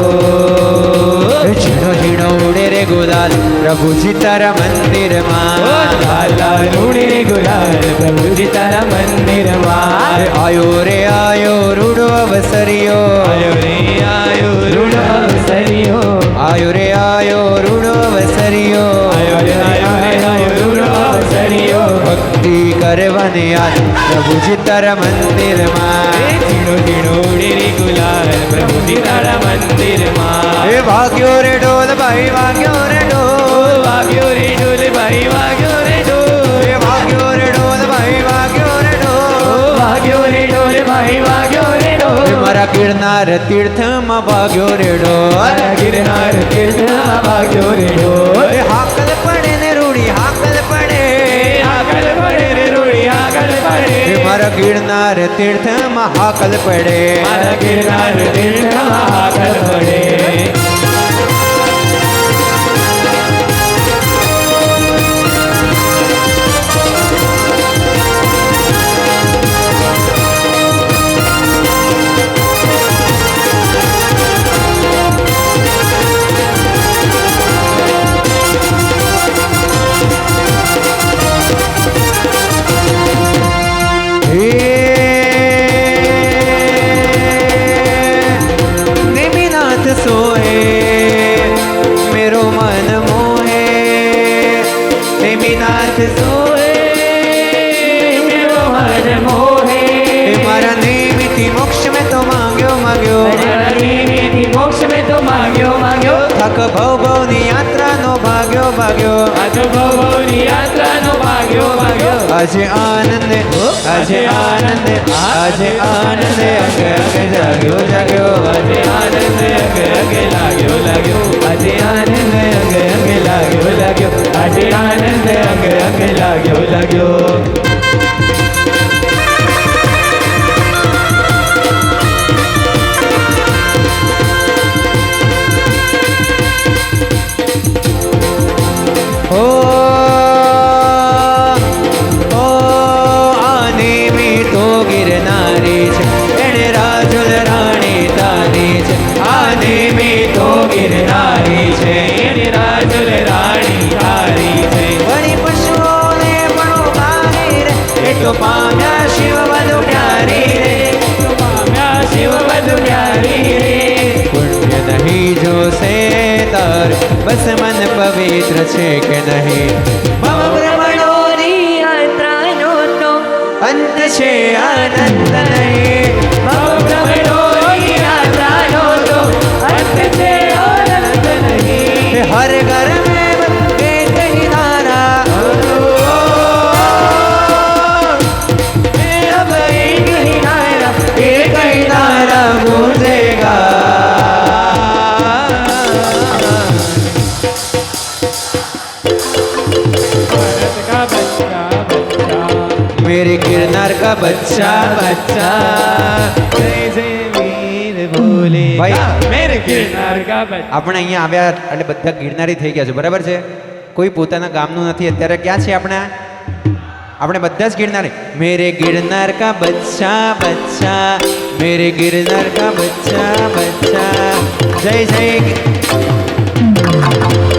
ઝીણો ઝીણો ઉડે રે ગુલાલ પ્રભુજી તારા મંદિરમાં, લાલા રૂડી રે ગુલાલ પ્રભુજી તારા મંદિરમાં. આયો રે આયો રૂડો અવસરિયો, આયો રે આયો રૂડો અવસરિયો, આયો રે આયો રૂડો અવસરિયો, આયો રે આયો રે આયો રૂડો અવસરિયો. ભક્તિ કરવાને યાદ પ્રભુજી તારા મંદિરમાં, ઝીણો ઝીણો ઉડી રે ગુલાલ પ્રભુજી તારા મંદિરમાં. એ વાગ્યો રે ઢોલ ભાઈ વાગ્યો રે ઢોલ, વાગ્યો રે ઢોલ ભાઈ વાગ્યો રે ઢોલ, એ વાગ્યો રે ઢોલ ભાઈ વાગ્યો રે ઢોલ, વાગ્યો રે ઢોલ ભાઈ વાગ્યો રે એ ઢોલ. મારા ગિરનાર તીર્થમાં ભાગ્યો રે ઢોલ, મારા ગિરનાર તીર્થમાં વાગ્યો રે ઢોલ. એ હાકલ પડે ને રૂડી હાકલ પડે, આગળ પડે રે રૂડી આગળ પડે, એ મારા ગિરનાર તીર્થમાં હાકલ પડે, મારા ગિરનાર તીર્થમાં આગળ પડે. नेमिनाथ सोहे मेरो मन मोहे, नेमिनाथ सोहे मेरो मन मोहे, मारा नेमिति मोक्ष में तो मांग्यो मांग्यो, મારા નિમિત્તે મોક્ષ મેં તો માગ્યો માગ્યો. थक भव भवनी यात्रा नो भाग्यो भाग्यो, આ તો ભવની યાત્રાનો ભાગ્યો ભાગ્યો. આજે આનંદ આજે આનંદ આજે આનંદ અંગ અંગ જાગ્યો જાગ્યો, આજે આનંદ અંગે અંગે લાગ્યો લાગ્યો, આજે આનંદ અંગે અંગે લાગ્યો લાગ્યો, આજે આનંદ અંગે અંગે લાગ્યો લાગ્યો. ओ ओ आने में तो गिरनारी छे, एने રાજુલ રાણી તારી છે, આને મેં તો ગિરનારી છે, એની રાજુલ રાણી તારી છે. વળી પશુઓને પણ ભાગી રે, એ તો પામ્યા શિવ વધુ પ્યારી રે, પામ્યા શિવ વધુ પ્યારી રે. પુણ્ય નહીં જોશે તાર બસ મન પવિત્ર છે કે નહીં, ભવ ભ્રમણોની યાત્રાનો તો અંત છે આનંદ નહીં, ભવ ભ્રમણોની યાત્રાનો का बच्चा बच्चा जय जय वीर भोले भाई, मेरे गिरनार का बच्चा આપણે અહીંયા આવ્યા એટલે બધા ગિરનારી થઈ ગયા છે, બરાબર છે? કોઈ પોતાના ગામનું નથી. અત્યારે ક્યાં છે આપણે બધા જ ગિરનારી. મેરે गिरनार का बच्चा बच्चा मेरे गिरनार का बच्चा बच्चा जय जय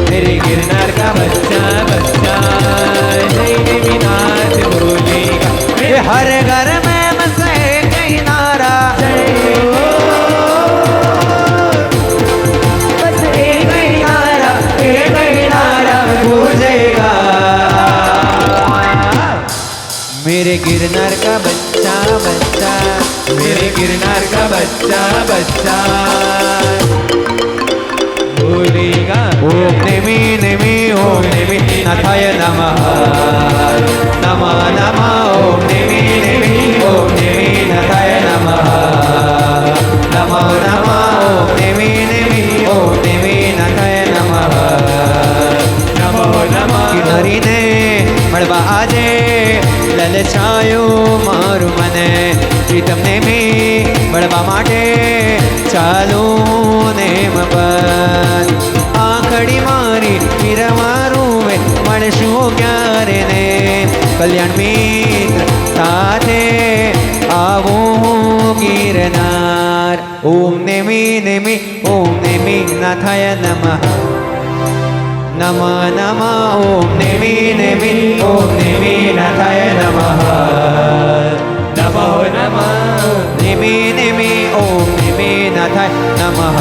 मेरे गिरनार का बच्चा बच्चा जय देवीनाथ भोले ये हर घर में बसे कहीं नारा बस एक ही नारा गूंजेगा मेरे गिरनार का बच्चा बच्चा मेरे गिरनार का बच्चा बच्चा बोलेगा ओम नेमी नेमी ओम नेमी नाथाय नमः नमः नमः ओम नेमी नेमी ओम नेमी नाथाय नमः नमः नमः ओम नेमी नेमी ओम नेमी नाथाय नमः नमो नमः કિનારીને મળવા આજે લલચાયું મારું મને પ્રીતમને મેં મળવા માટે ચાલુ નેમ પર આખડી મારી પીર મારું વે મળશું ક્યારે ને કલ્યાણ મિત્ર સાથે આવું ગિરનાર ઓમ નેમી નેમી ઓમ નેમી નાથાય નમઃ नमः नमः ओम नेमी नेमी ओम नेमी नाथाय नमः नमो नमः नेमी नेमी ओम नेमी नाथाय नमः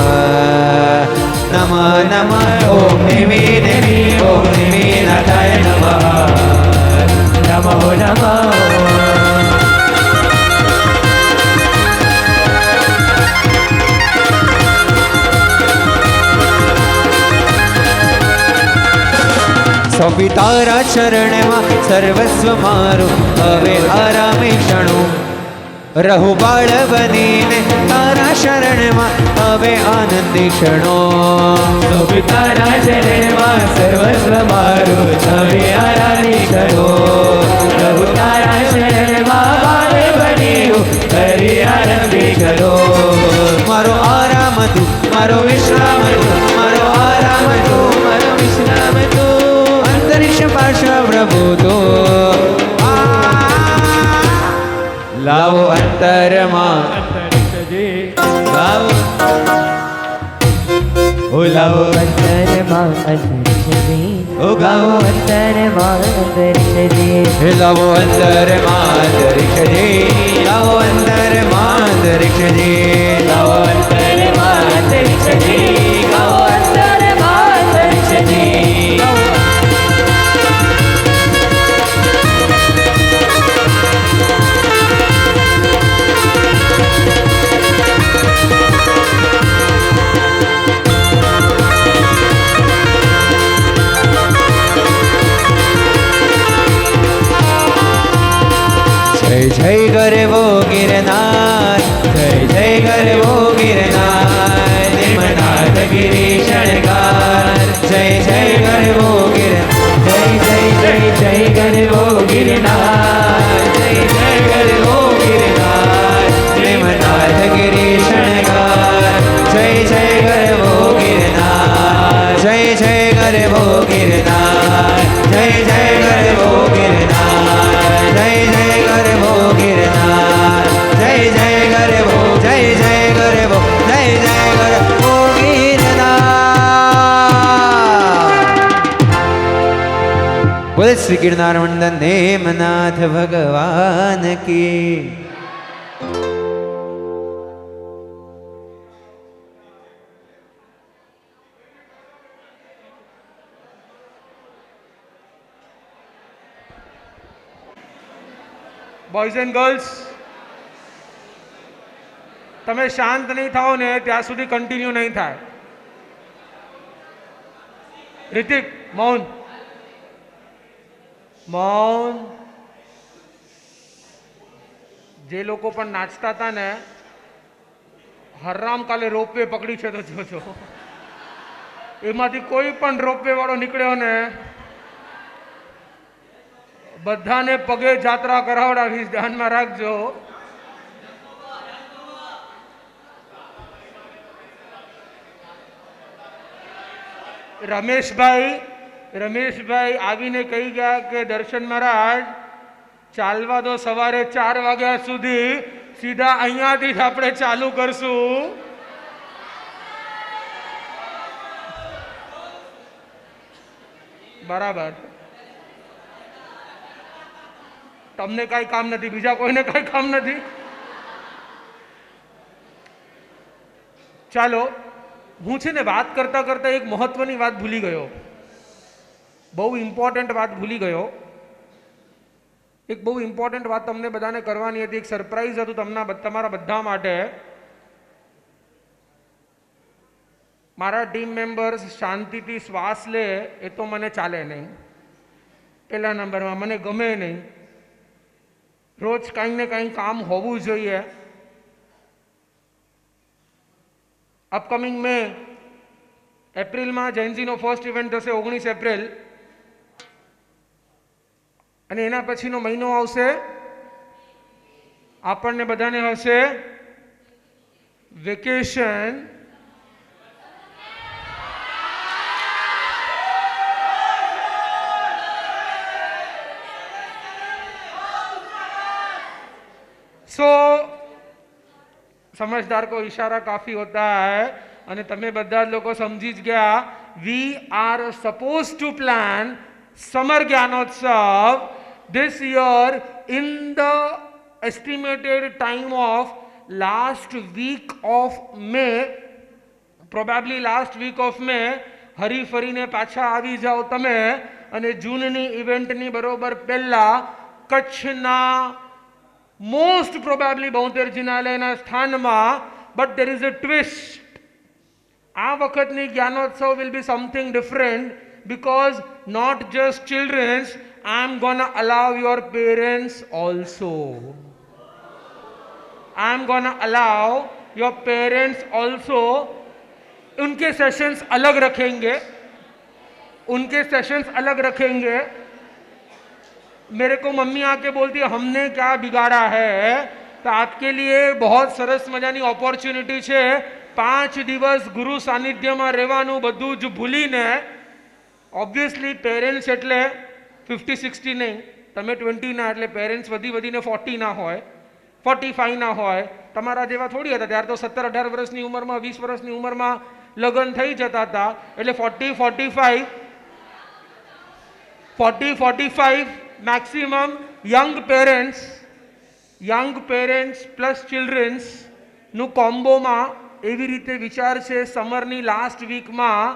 नमः नमः ओम नेमी नेमी ओम नेमी नाथाय नमः नमो नमः સોંપી તારા ચરણમાં સર્વસ્વ મારું હવે આરામે ક્ષણું રહું બાળ બનીને તારા શરણમાં હવે આનંદી ક્ષણો તારા ચરણમાં સર્વસ્વ મારું હવે આરાની કરો પ્રભુ તારા શરણમાં બાળ બન્યું હરિ આરંભી કરો મારો આરામ તું મારો વિશ્રામ તું મારો આરામ તું મારો વિશ્રામ તું અંતરિક્ષ પાશા પ્રભુ તો લાવો અંતરમાં લાવો ઓ લાવો અંતરમાં અંતરિક્ષ દે ઓ ગાવો અંતરમાં અંતરિક્ષ દે હે લાવો અંતરમાં અંતરિક્ષ દે લાવો અંતરમાં અંતરિક્ષ દે લાવો અંતરમાં અંતરિક્ષ જી ગાઓ અંતરમાં અંતરિક્ષ જી जय जय करे वो गिरनार जय जय करे वो गिरनार निमनाथ गिरीश शणगार जय जय करे वो गिरनार जय जय जय जय करे वो गिरनार जय जय करे वो गिरनार निमनाथ गिरीश शणगार जय जय करे वो गिरनार जय जय करे वो गिरनार जय जय करे वो गिरनार जय जय करे वो गिरनार जय जय करे वो जय जय करे वो जय जय करे वो गिरनार बोले श्री गिरनार मंडन नेमनाथ भगवान की બોયઝ એન્ડ ગર્લ્સ, તમે શાંત નહીં થાઓ ને ત્યાં સુધી કન્ટિન્યુ નહીં થાય. રિતિક, મૌન મૌન. જે લોકો પણ નાચતા હતા ને, હરરામ કાલે રોપવે પકડી છે તો જોજો. એમાંથી કોઈ પણ રોપવે વાળો નીકળ્યો ને બધાને પગે જાત્રા કરાવડાવીશ, ધ્યાનમાં રાખજો. રમેશભાઈ આવીને કહી ગયા કે દર્શન મહારાજ ચાલવા દો, સવારે 4 વાગ્યા સુધી સીધા અહીંયાથી જ આપણે ચાલુ કરશું. બરાબર, તમને કાંઈ કામ નથી, બીજા કોઈને કાંઈ કામ નથી. ચાલો, હું છે ને વાત કરતા કરતા એક મહત્વની વાત ભૂલી ગયો, બહુ ઇમ્પોર્ટન્ટ વાત ભૂલી ગયો. એક બહુ ઇમ્પોર્ટન્ટ વાત તમને બધાને કરવાની હતી, એક સરપ્રાઈઝ હતું તમારા બધા માટે. મારા ટીમ મેમ્બર્સ શાંતિથી શ્વાસ લે એ તો મને ચાલે નહીં. પહેલા નંબરમાં મને ગમે નહીં. રોજ કંઈ ને કંઈ કામ હોવું જોઈએ. અપકમિંગ એપ્રિલમાં જૈનજીનો ફર્સ્ટ ઇવેન્ટ થશે 19 એપ્રિલ, અને એના પછીનો મહિનો આવશે, આપણને બધાને હશે વેકેશન. સો समझदार को इशारा काफी होता है, અને તમે બધા લોકો સમજી જ ગયા. We are suppose to plan summer Gyanotsav this year in the estimated time of last week of May, probably last week of May. હરી ફરીને પાછા આવી જાઓ તમે, અને જૂનની ઇવેન્ટની બરોબર પહેલા કચ્છના મોસ્ટ પ્રોબેબલી 72 જિનાલયના સ્થાનમાં. But there is a twist. આ વખતની જ્ઞાનોત્સવ will be something different, because not just children's, I am gonna allow your parents also. I am gonna allow your parents also. उनके सेशंस अलग रखेंगे, उनके सेशंस अलग रखेंगे. मेरे को मम्मी आके बोलती है हमने क्या बिगाड़ा है, तो आपके लिए बहुत सरस मजानी ऑपॉर्च्युनिटी છે. 5 દિવસ ગુરુ સાનિધ્યમાં રહેવાનું, બધું જ ભૂલીને. ઓબ્વિયસલી પેરેન્ટ્સ એટલે 50-60 નહીં, તમે 20 ના, એટલે પેરેન્ટ્સ વધીને 40 ના હોય, 45 ના હોય. તમારા જેવા થોડી હતા, ત્યારે તો 17-18 વર્ષની ઉંમરમાં, 20 વર્ષની ઉંમરમાં લગ્ન થઈ જતા હતા. એટલે 40-45 મેક્સિમમ યંગ પેરેન્ટ્સ પ્લસ ચિલ્ડ્રન્સનું કોમ્બોમાં એવી રીતે વિચાર છે સમરની લાસ્ટ વીકમાં.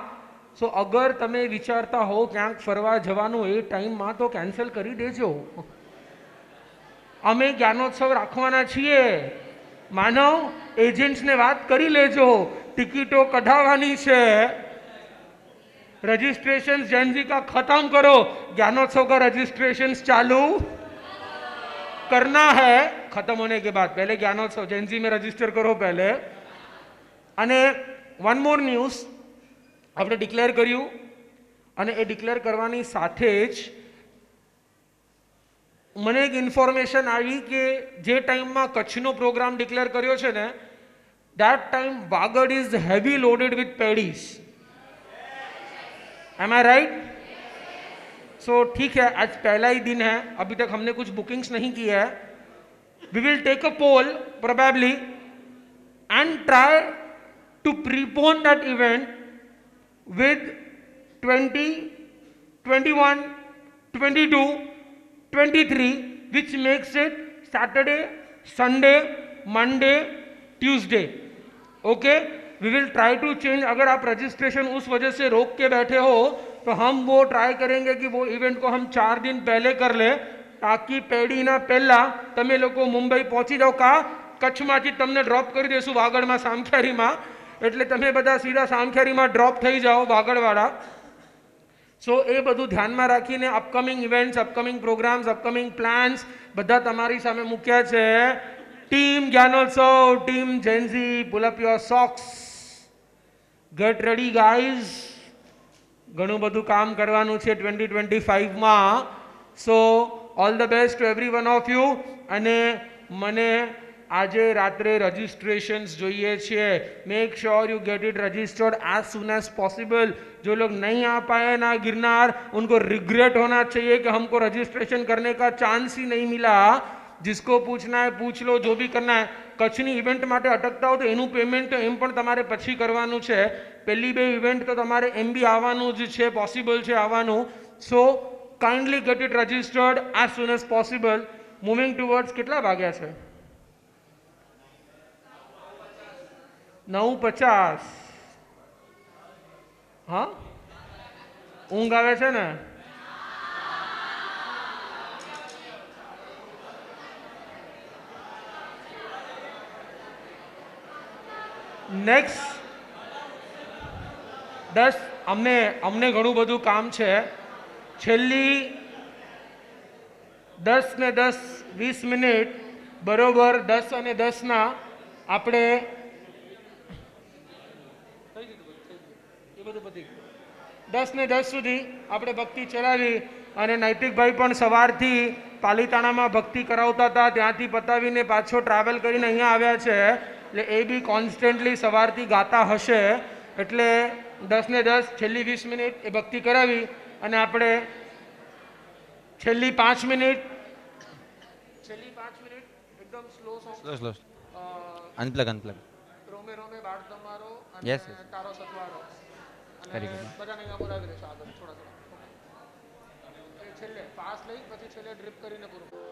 સો અગર તમે વિચારતા હો ક્યાંક ફરવા જવાનું, એ ટાઈમમાં તો કેન્સલ કરી દેજો. અમે જ્ઞાનોત્સવ રાખવાના છીએ. માનવ એજન્ટ્સને વાત કરી લેજો, ટિકિટો કઢાવવાની છે. रजिस्ट्रेशन जैनजी का खत्म करो, ज्ञानोत्सव का रजिस्ट्रेशन चालू करना है. खत्म होने के बाद पहले ज्ञानोत्सव जैनजी में रजिस्टर करो पहले. અને વન મોર ન્યૂઝ આપણે ડિક્લેર કર્યું, અને એ ડિક્લેર કરવાની સાથે જ મને એક ઇન્ફોર્મેશન આવી કે જે ટાઈમમાં કચ્છનો પ્રોગ્રામ ડિક્લેર કર્યો છે ને, that time Wagad is heavy loaded with paddies. Am I right? So ठीक है, आज पहला ही दिन है, अभी तक हमने कुछ बुकिंग्स नहीं की है. We will take a poll probably and try to prepone that event with 20, 21, 22, 23, which makes it Saturday, Sunday, Monday, Tuesday. Okay? We will try to change. अगर आप रजिस्ट्रेशन उस वजह से रोक के बैठे हो, तो हम वो ट्राई करेंगे कि वो इवेंट को हम 4 दिन पहले कर ले, ताकि पेढ़ीना पहला તમે લોકો મુંબઈ પહોંચી જાઓ. કા કચ્છમાંથી તમને ડ્રોપ કરી દેશું વાગડમાં, સામખિયારીમાં, એટલે તમે બધા સીધા સામખિયારીમાં ડ્રોપ થઈ જાઓ વાગડવાળા. સો એ બધું ધ્યાનમાં રાખીને upcoming events, upcoming programs, upcoming plans બધા તમારી સામે મૂક્યા છે. Team Gyanotsav, team Gen Z, pull up your socks, get ready guys. ઘણું બધું કામ કરવાનું છે 2025માં. So all the best to every one of you. અને મને આજે રાત્રે रजिस्ट्रेशंस જોઈએ છે. Make sure you get it registered as soon as possible. जो लोग नहीं आ पाए ना गिरनार, उनको रिग्रेट होना चाहिए कि हमको रजिस्ट्रेशन करने का चांस ही नहीं मिला. जिसको पूछना है पूछ लो, जो भी करना है. કચ્છની ઇવેન્ટ માટે અટકતા હો તો એનું પેમેન્ટ તો એમ પણ તમારે પછી કરવાનું છે. પહેલી બે ઇવેન્ટ તો તમારે એમ બી આવવાનું જ છે, પોસિબલ છે આવવાનું. So kindly get it registered as soon as possible. Moving towards કેટલા વાગ્યા છે? 9:50. હા, ઊંઘ આવે છે ને? નેક્સ્ટ 10 અમને ઘણું બધું કામ છે. છેલ્લી 10 ને 10 20 મિનિટ બરોબર 10 અને 10ના આપણે 10 ને 10 સુધી આપણે ભક્તિ ચલાવી. અને નૈતિકભાઈ પણ સવારથી પાલીતાણામાં ભક્તિ કરાવતા હતા, ત્યાંથી પતાવીને પાછો ટ્રાવેલ કરીને અહીંયા આવ્યા છે. એટલે એ બી કોન્સ્ટન્ટલી સવારથી ગાતા હશે. એટલે 10 ને 10 છેલ્લી 20 મિનિટ એ ભક્તિ કરાવી. અને આપણે છેલ્લી 5 મિનિટ એકદમ સ્લો સોંગ, અનપ્લગ રોમે રોમે બાળ તમારો અને Yes, yes. તારો સતવારો. અને Very good. બધાને અહીંયા બોલાવી દેશો આગળ થોડા. છેલ્લે પાસ લઈ પછી છેલ્લે ડ્રીપ કરીને પૂરું.